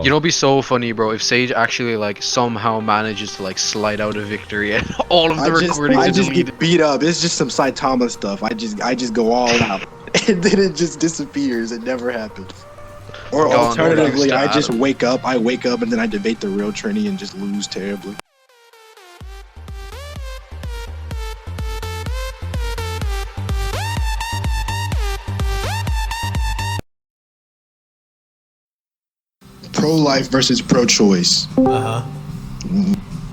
You know, it'd be so funny, bro, if Sage actually like somehow manages to like slide out a victory and all of the recordings I are just deleted. get beat up. It's just some Saitama stuff. I just go all out, and then it just disappears. It never happens. Or Gone, alternatively, thanks to I just Adam. wake up. I wake up and then I debate the real Trini and just lose terribly. Pro-life versus pro-choice.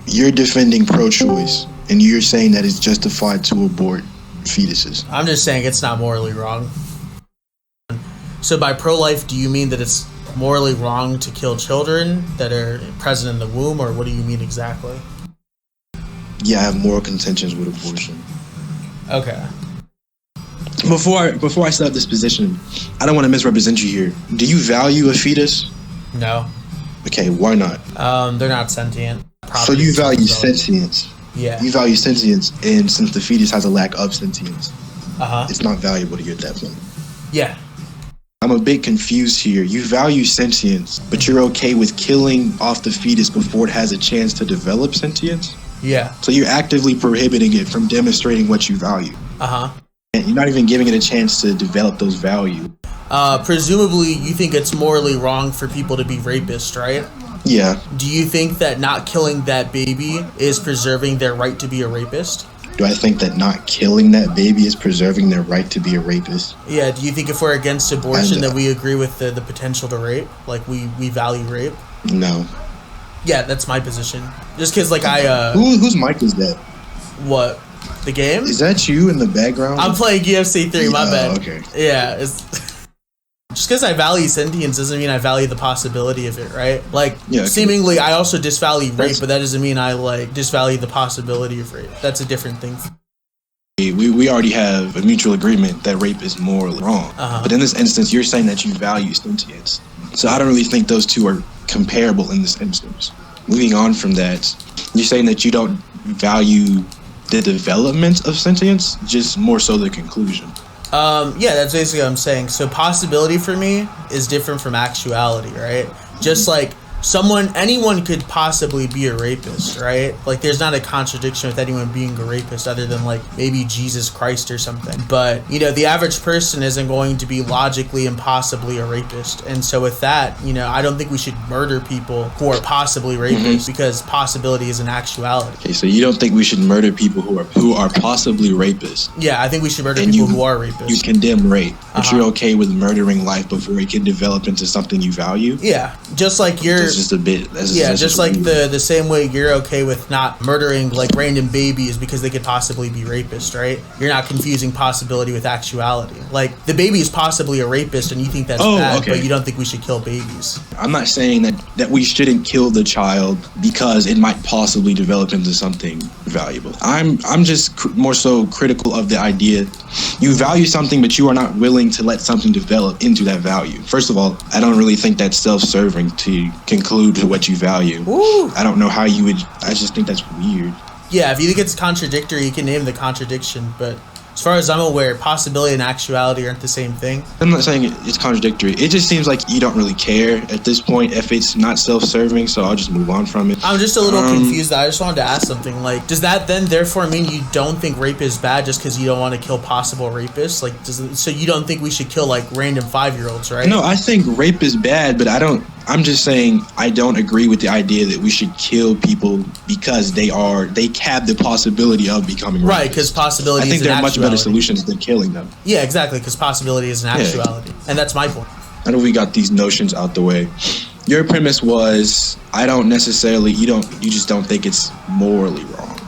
You're defending pro-choice, and you're saying that it's justified to abort fetuses. I'm just saying it's not morally wrong. So by pro-life, do you mean that it's morally wrong to kill children that are present in the womb, or what do you mean exactly? Yeah, I have moral contentions with abortion. Okay. Before I set up this position, I don't want to misrepresent you here. Do you value a fetus? No. Okay, why not? They're not sentient. So you value themselves. sentience. Yeah. You value sentience, and since the fetus has a lack of sentience, it's not valuable to you at that point. Yeah. I'm a bit confused here. You value sentience, but you're okay with killing off the fetus before it has a chance to develop sentience? Yeah. So you're actively prohibiting it from demonstrating what you value. And you're not even giving it a chance to develop those values. Presumably, you think it's morally wrong for people to be rapists, right? Yeah. Do you think that not killing that baby is preserving their right to be a rapist? Do I think that not killing that baby is preserving their right to be a rapist? Yeah, do you think if we're against abortion that we agree with the potential to rape? Like, we value rape? No. Yeah, that's my position. Just because, like, whose mic is that? What? The game? Is that you in the background? I'm playing UFC 3, my bad. Okay. Yeah, it's... Just because I value sentience doesn't mean I value the possibility of it, right? Like, seemingly, I also disvalue rape, but that doesn't mean I, like, disvalue the possibility of rape. That's a different thing. We already have a mutual agreement that rape is morally wrong. But in this instance, you're saying that you value sentience. So I don't really think those two are comparable in this instance. Moving on from that, you're saying that you don't value the development of sentience, just more so the conclusion. Yeah, that's basically what I'm saying. So possibility for me is different from actuality, right? Just like anyone could possibly be a rapist, right? Like, there's not a contradiction with anyone being a rapist other than, like, maybe Jesus Christ or something. But, you know, the average person isn't going to be logically and possibly a rapist. And so with that, you know, I don't think we should murder people who are possibly rapists because possibility is an actuality. Okay, so you don't think we should murder people who are possibly rapists? Yeah, I think we should murder people who are rapists. You condemn rape, but you're okay with murdering life before it can develop into something you value? Yeah, just like you're... That's just a bit... That's just like the same way you're okay with not murdering, like, random babies because they could possibly be rapists, right? You're not confusing possibility with actuality. Like, the baby is possibly a rapist and you think that's bad, but you don't think we should kill babies. I'm not saying that we shouldn't kill the child because it might possibly develop into something valuable. I'm just more so critical of the idea you value something, but you are not willing to let something develop into that value. First of all, I don't really think that's self-serving to conclude to what you value. I don't know how you would... I just think that's weird. Yeah, if you think it's contradictory, you can name the contradiction, but as far as I'm aware, possibility and actuality aren't the same thing. I'm not saying it's contradictory. It just seems like you don't really care at this point if it's not self-serving, so I'll just move on from it. I'm just a little confused. I just wanted to ask something. Like, does that then therefore mean you don't think rape is bad just because you don't want to kill possible rapists? Like, so you don't think we should kill, like, random 5-year-olds, right? No, I think rape is bad, but I'm just saying I don't agree with the idea that we should kill people because they have the possibility of becoming rapists. Right, because possibility is an actuality. I think there are much better solutions than killing them. Yeah, exactly, because possibility is an actuality. And that's my point. I know we got these notions out the way. Your premise was, you just don't think it's morally wrong.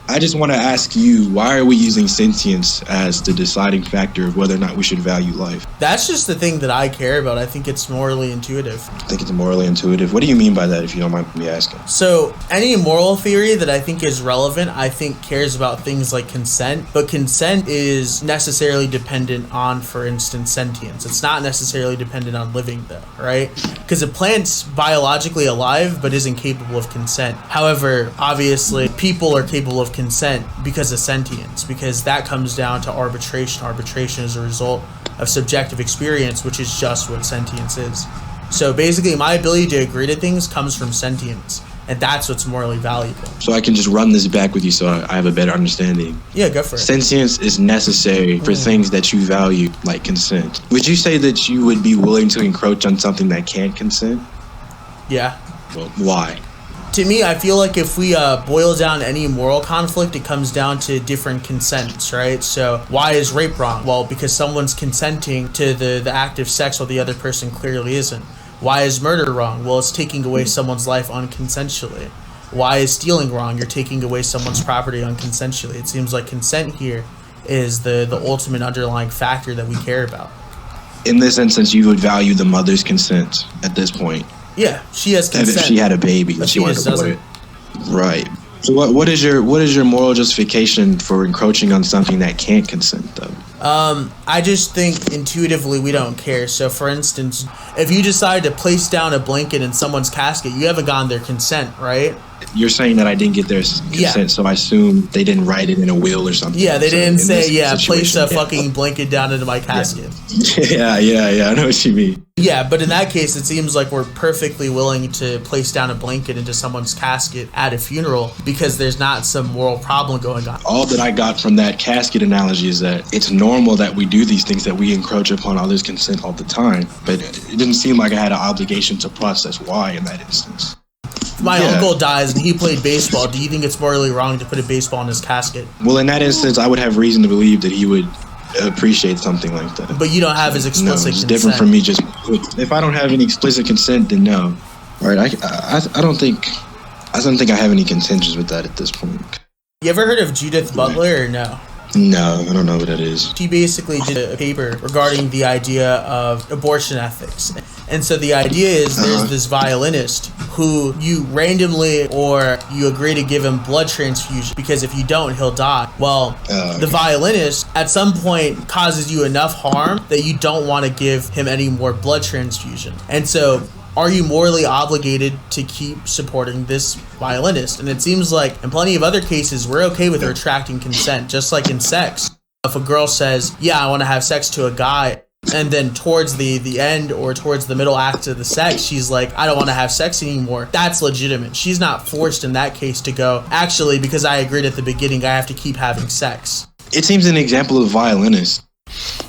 I just want to ask you, why are we using sentience as the deciding factor of whether or not we should value life? That's just the thing that I care about. I think it's morally intuitive. I think it's morally intuitive. What do you mean by that, if you don't mind me asking? So, any moral theory that I think is relevant, I think cares about things like consent, but consent is necessarily dependent on, for instance, sentience. It's not necessarily dependent on living, though, right? Because a plant's biologically alive, but isn't capable of consent. However, obviously, people are capable of consent because of sentience, because that comes down to arbitration. Arbitration is a result of subjective experience, which is just what sentience is. So basically, my ability to agree to things comes from sentience, and that's what's morally valuable. So I can just run this back with you so I have a better understanding. Yeah, go for it. Sentience is necessary for things that you value, like consent. Would you say that you would be willing to encroach on something that can't consent? Yeah. Well, why? To me, I feel like if we boil down any moral conflict, it comes down to different consents, right? So why is rape wrong? Well, because someone's consenting to the act of sex while the other person clearly isn't. Why is murder wrong? Well, it's taking away someone's life unconsensually. Why is stealing wrong? You're taking away someone's property unconsensually. It seems like consent here is the ultimate underlying factor that we care about. In this instance, you would value the mother's consent at this point. Yeah, she has consent. If she had a baby, but she wanted to doesn't. abort it. Right. So what is your moral justification for encroaching on something that can't consent, though? I just think intuitively we don't care. So for instance, if you decide to place down a blanket in someone's casket, you haven't gotten their consent, right? You're saying that I didn't get their consent, so I assume they didn't write it in a will or something. Yeah, they didn't say, place a situation, fucking blanket down into my casket. Yeah, I know what you mean. Yeah, but in that case, it seems like we're perfectly willing to place down a blanket into someone's casket at a funeral because there's not some moral problem going on. All that I got from that casket analogy is that it's normal that we do these things, that we encroach upon others' consent all the time. But it didn't seem like I had an obligation to process why in that instance. If my uncle dies and he played baseball, do you think it's morally wrong to put a baseball in his casket? Well, in that instance, I would have reason to believe that he would appreciate something like that. But you don't have his explicit consent. consent. It's different from me just... If I don't have any explicit consent, then no. All right, I don't think I have any contentions with that at this point. You ever heard of Judith Butler or no? No, I don't know what that is. She basically did a paper regarding the idea of abortion ethics. And so the idea is there's this violinist who you randomly or you agree to give him blood transfusion because if you don't, he'll die. Well, the violinist at some point causes you enough harm that you don't want to give him any more blood transfusion. And so are you morally obligated to keep supporting this violinist? And it seems like in plenty of other cases, we're okay with retracting consent, just like in sex. If a girl says, yeah, I want to have sex to a guy, and then towards the end or towards the middle act of the sex, she's like, I don't want to have sex anymore. That's legitimate. She's not forced in that case to go, actually, because I agreed at the beginning, I have to keep having sex. It seems an example of violinist.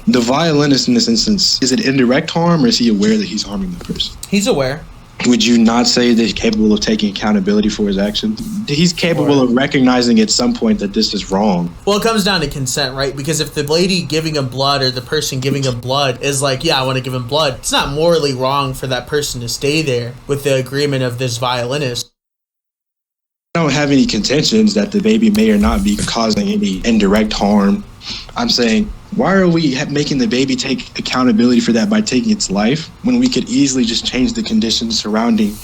The violinist in this instance, is it indirect harm or is he aware that he's harming the person? He's aware. Would you not say that he's capable of taking accountability for his actions? He's capable of recognizing at some point that this is wrong. Well, it comes down to consent, right? Because if the lady giving him blood or the person giving him blood is like, yeah, I want to give him blood, it's not morally wrong for that person to stay there with the agreement of this violinist. I don't have any contentions that the baby may or not be causing any indirect harm. I'm saying, why are we making the baby take accountability for that by taking its life when we could easily just change the conditions surrounding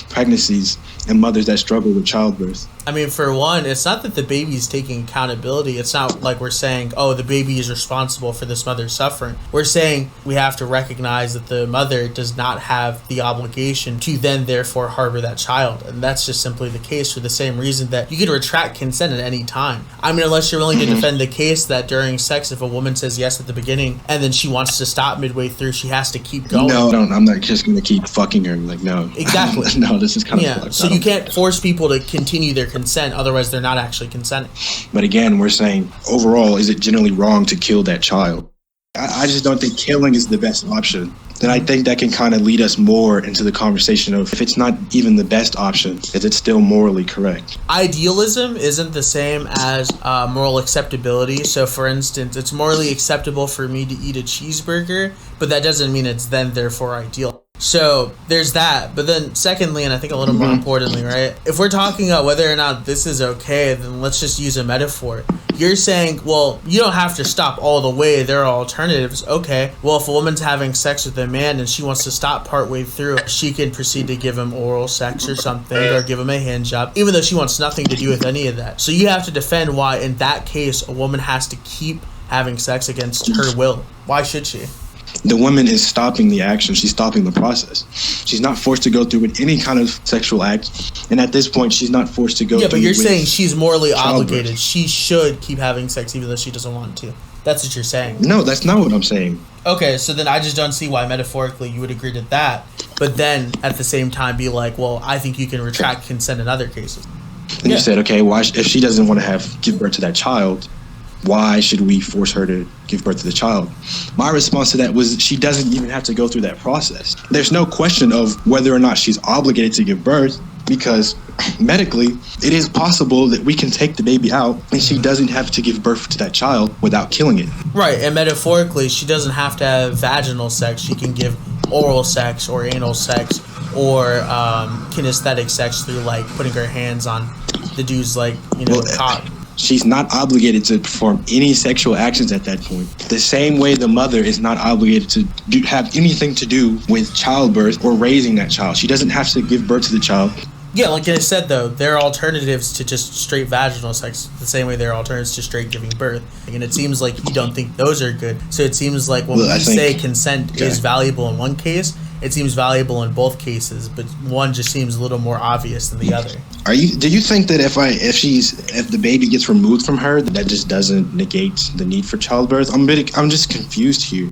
pregnancies and mothers that struggle with childbirth? I mean, for one, it's not that the baby's taking accountability. It's not like we're saying, oh, the baby is responsible for this mother's suffering. We're saying we have to recognize that the mother does not have the obligation to then therefore harbor that child. And that's just simply the case for the same reason that you can retract consent at any time. I mean, unless you're willing to defend the case that during sex, if a woman says yes at the beginning and then she wants to stop midway through, she has to keep going. No, I'm not just going to keep fucking her. Like, no. Exactly. No, this is kind of... Yeah, so you can't force people to continue their consent, otherwise they're not actually consenting. But again, we're saying, overall, is it generally wrong to kill that child? I just don't think killing is the best option. And I think that can kind of lead us more into the conversation of if it's not even the best option, is it still morally correct? Idealism isn't the same as moral acceptability. So for instance, it's morally acceptable for me to eat a cheeseburger, but that doesn't mean it's then therefore ideal. So there's that. But then secondly, and I think a little more importantly, right? If we're talking about whether or not this is okay, then let's just use a metaphor. You're saying, well, you don't have to stop all the way. There are alternatives. Okay. Well, if a woman's having sex with a man and she wants to stop partway through, she can proceed to give him oral sex or something or give him a hand job, even though she wants nothing to do with any of that. So you have to defend why, in that case, a woman has to keep having sex against her will. Why should she? The woman is stopping the action. She's stopping the process. She's not forced to go through with any kind of sexual act. And at this point, she's not forced to go through. Yeah, but you're saying she's morally obligated. She should keep having sex even though she doesn't want to. That's what you're saying. No, that's not what I'm saying. Okay, so then I just don't see why metaphorically you would agree to that, but then at the same time be like, well, I think you can retract consent in other cases. And you said, okay, why if she doesn't want to give birth to that child, why should we force her to give birth to the child? My response to that was she doesn't even have to go through that process. There's no question of whether or not she's obligated to give birth, because medically it is possible that we can take the baby out and she doesn't have to give birth to that child without killing it. Right, and metaphorically she doesn't have to have vaginal sex. She can give oral sex or anal sex or kinesthetic sex through like putting her hands on the dude's like, cock. She's not obligated to perform any sexual actions at that point. The same way the mother is not obligated to have anything to do with childbirth or raising that child. She doesn't have to give birth to the child. Yeah, like I said, though, there are alternatives to just straight vaginal sex, the same way there are alternatives to straight giving birth. And it seems like you don't think those are good. So it seems like when we say consent is valuable in one case, it seems valuable in both cases, but one just seems a little more obvious than the other. Do you think that if the baby gets removed from her, that just doesn't negate the need for childbirth? I'm just confused here.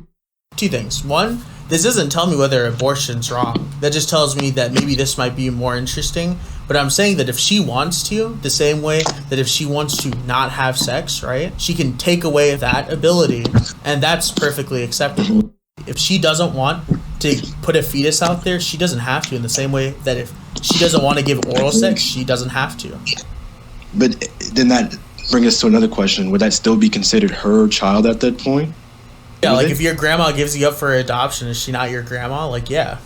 Two things. One, this doesn't tell me whether abortion's wrong. That just tells me that maybe this might be more interesting. But I'm saying that if she wants to, the same way that if she wants to not have sex, right, she can take away that ability, and that's perfectly acceptable. If she doesn't want to put a fetus out there, she doesn't have to, in the same way that if she doesn't want to give oral sex, she doesn't have to. But then that brings us to another question. Would that still be considered her child at that point? Yeah, like if your grandma gives you up for adoption, is she not your grandma? Like, yeah.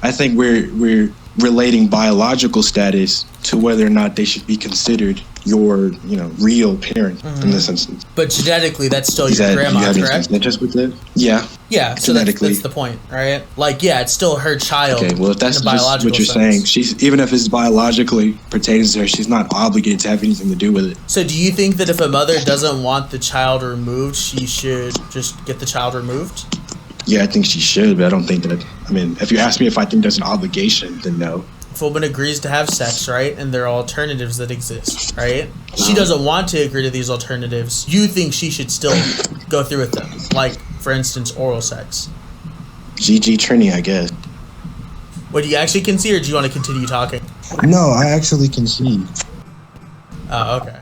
I think we're relating biological status to whether or not they should be considered your, real parent in this instance. But genetically, that's still your grandma, correct? Just with that? Yeah. Yeah, so that's the point, right? Like, yeah, it's still her child. Okay, well, if that's just what you're saying, even if it's biologically pertains to her, she's not obligated to have anything to do with it. So do you think that if a mother doesn't want the child removed, she should just get the child removed? Yeah, I think she should, but I don't think that... if you ask me if I think there's an obligation, then no. If a woman agrees to have sex, right, and there are alternatives that exist, right? She doesn't want to agree to these alternatives. You think she should still go through with them? Like, for instance, oral sex. GG Trini, I guess. What, do you actually concede, or do you want to continue talking? No, I actually concede. Oh, okay.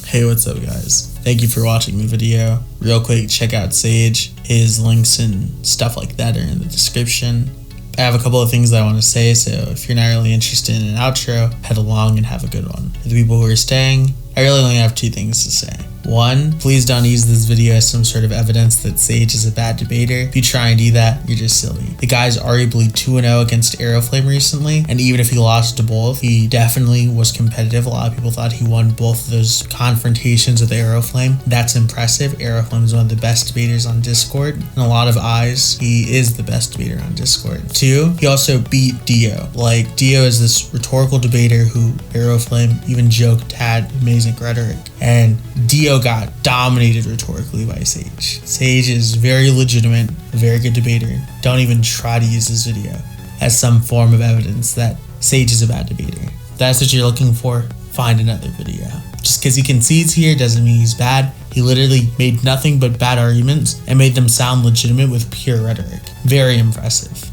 Hey, what's up, guys? Thank you for watching the video. Real quick, check out Sage. His links and stuff like that are in the description. I have a couple of things that I want to say, so if you're not really interested in an outro, head along and have a good one. For the people who are staying, I really only have two things to say. One, please don't use this video as some sort of evidence that Sage is a bad debater. If you try and do that, you're just silly. The guy's arguably 2-0 against Aeroflame recently, and even if he lost to both, he definitely was competitive. A lot of people thought he won both of those confrontations with Aeroflame. That's impressive. Aeroflame is one of the best debaters on Discord. In a lot of eyes, he is the best debater on Discord. Two, he also beat Dio. Like, Dio is this rhetorical debater who Aeroflame even joked had amazing rhetoric, and Dio got dominated rhetorically by Sage. Sage is very legitimate, a very good debater. Don't even try to use this video as some form of evidence that Sage is a bad debater. If that's what you're looking for, find another video. Just because he concedes here doesn't mean he's bad. He literally made nothing but bad arguments and made them sound legitimate with pure rhetoric. Very impressive.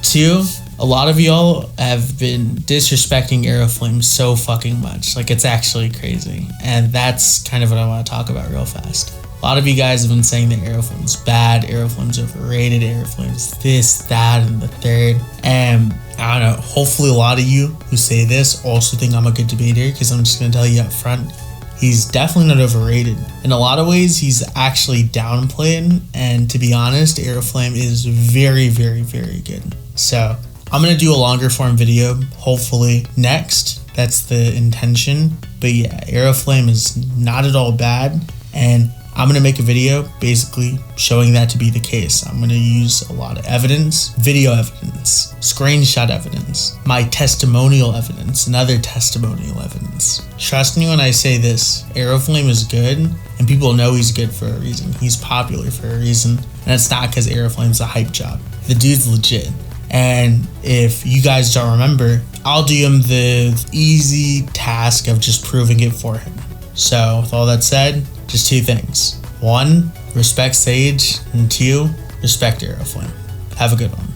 Two, a lot of y'all have been disrespecting Aeroflame so fucking much. Like, it's actually crazy. And that's kind of what I want to talk about real fast. A lot of you guys have been saying that Aeroflame's bad, Aeroflame's overrated, Aeroflame's this, that, and the third. And I don't know, hopefully a lot of you who say this also think I'm a good debater, because I'm just going to tell you up front, he's definitely not overrated. In a lot of ways, he's actually downplayed. And to be honest, Aeroflame is very, very, very good. So I'm going to do a longer form video, hopefully next. That's the intention. But yeah, Aeroflame is not at all bad. And I'm going to make a video basically showing that to be the case. I'm going to use a lot of evidence, video evidence, screenshot evidence, my testimonial evidence, and other testimonial evidence. Trust me when I say this, Aeroflame is good, and people know he's good for a reason. He's popular for a reason, and it's not because Aeroflame's a hype job. The dude's legit. And if you guys don't remember, I'll do him the easy task of just proving it for him. So with all that said, just 2 things. 1, respect Sage, and 2, respect Aeroflame. Have a good one.